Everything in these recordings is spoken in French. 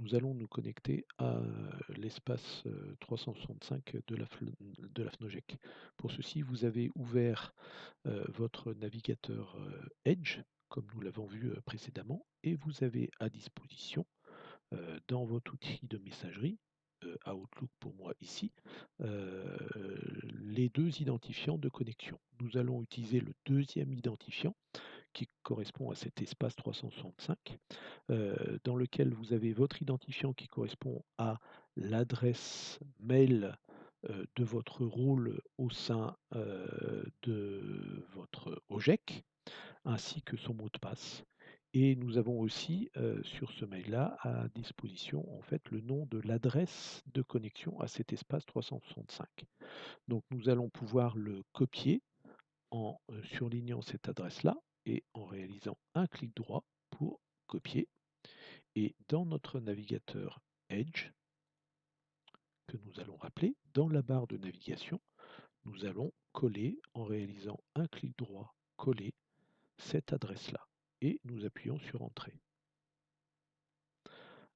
nous allons nous connecter à l'espace 365 de la FNOGEC. Pour ceci, vous avez ouvert votre navigateur Edge, comme nous l'avons vu précédemment, et vous avez à disposition dans votre outil de messagerie, Outlook pour moi ici, les deux identifiants de connexion. Nous allons utiliser le deuxième identifiant qui correspond à cet espace 365, dans lequel vous avez votre identifiant qui correspond à l'adresse mail de votre rôle au sein de votre OGEC, ainsi que son mot de passe. Et nous avons aussi sur ce mail-là à disposition en fait le nom de l'adresse de connexion à cet espace 365. Donc nous allons pouvoir le copier en surlignant cette adresse-là et en réalisant un clic droit pour copier. Et dans notre navigateur Edge, que nous allons rappeler, dans la barre de navigation, nous allons coller en réalisant un clic droit, coller cette adresse-là. Et nous appuyons sur Entrée.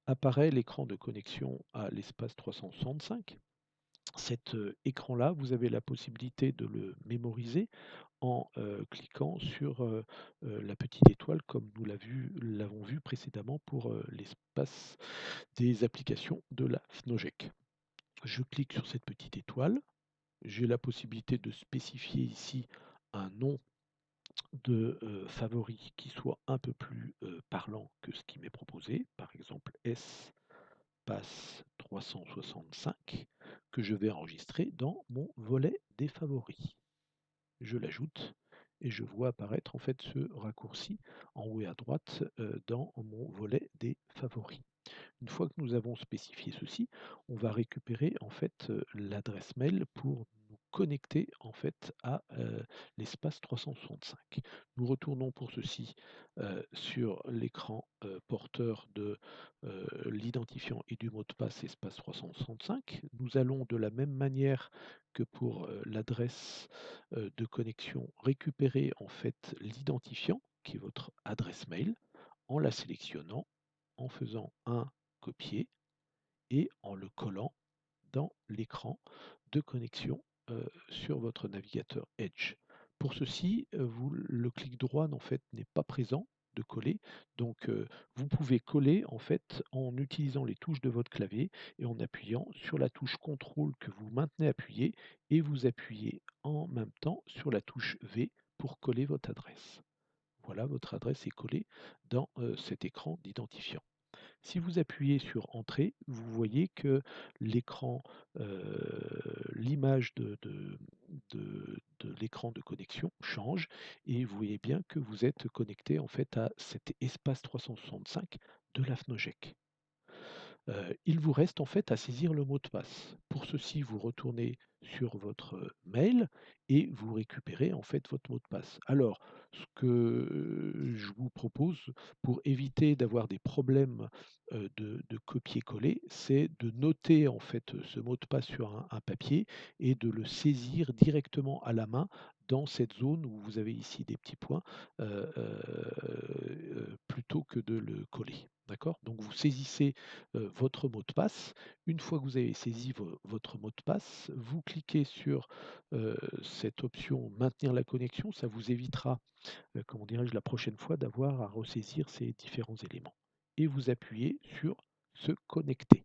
Apparaît l'écran de connexion à l'espace 365. Cet écran-là, vous avez la possibilité de le mémoriser en cliquant sur la petite étoile comme nous l'avons vu précédemment pour l'espace des applications de la FNOGEC. Je clique sur cette petite étoile. J'ai la possibilité de spécifier ici un nom de favori qui soit un peu plus parlant que ce qui m'est proposé, par exemple espace 365, que je vais enregistrer dans mon volet des favoris. Je l'ajoute et je vois apparaître en fait ce raccourci en haut et à droite dans mon volet des favoris. Une fois que nous avons spécifié ceci, on va récupérer en fait l'adresse mail pour nous connecter en fait à l'espace 365. Nous retournons pour ceci sur l'écran porteur de l'identifiant et du mot de passe espace 365. Nous allons de la même manière que pour l'adresse de connexion récupérer en fait l'identifiant qui est votre adresse mail en la sélectionnant, en faisant un copier et en le collant dans l'écran de connexion sur votre navigateur Edge. Pour ceci, le clic droit en fait n'est pas présent de coller, donc vous pouvez coller en fait en utilisant les touches de votre clavier et en appuyant sur la touche contrôle que vous maintenez appuyée et vous appuyez en même temps sur la touche V pour coller votre adresse. Voilà, votre adresse est collée dans cet écran d'identifiant. Si vous appuyez sur Entrée, vous voyez que l'écran, l'image de l'écran de connexion change et vous voyez bien que vous êtes connecté en fait à cet espace 365 de la FNOGEC. Il vous reste en fait à saisir le mot de passe. Pour ceci, vous retournez sur votre mail et vous récupérez en fait votre mot de passe. Alors, ce que je vous propose pour éviter d'avoir des problèmes de copier-coller, c'est de noter en fait ce mot de passe sur un papier et de le saisir directement à la main dans cette zone où vous avez ici des petits points plutôt que de le coller. D'accord? Donc vous saisissez votre mot de passe. Une fois que vous avez saisi votre mot de passe, vous cliquez sur cette option maintenir la connexion. Ça vous évitera, comment dirais-je, la prochaine fois d'avoir à ressaisir ces différents éléments. Et vous appuyez sur se connecter.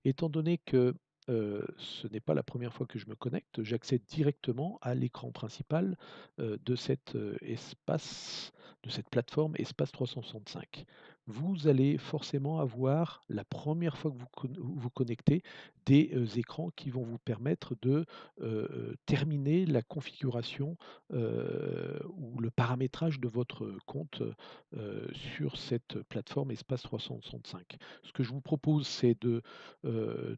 Étant donné que ce n'est pas la première fois que je me connecte, j'accède directement à l'écran principal de cet espace, de cette plateforme Espace 365. Vous allez forcément avoir, la première fois que vous connectez, des écrans qui vont vous permettre de terminer la configuration ou le paramétrage de votre compte sur cette plateforme Espace 365. Ce que je vous propose, c'est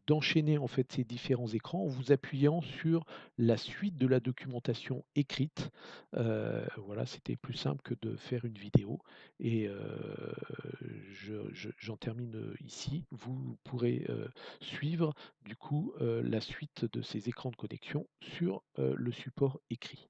d'enchaîner en fait ces différents écrans en vous appuyant sur la suite de la documentation écrite. Voilà, c'était plus simple que de faire une vidéo et j'en termine ici. Vous pourrez suivre du coup la suite de ces écrans de connexion sur le support écrit.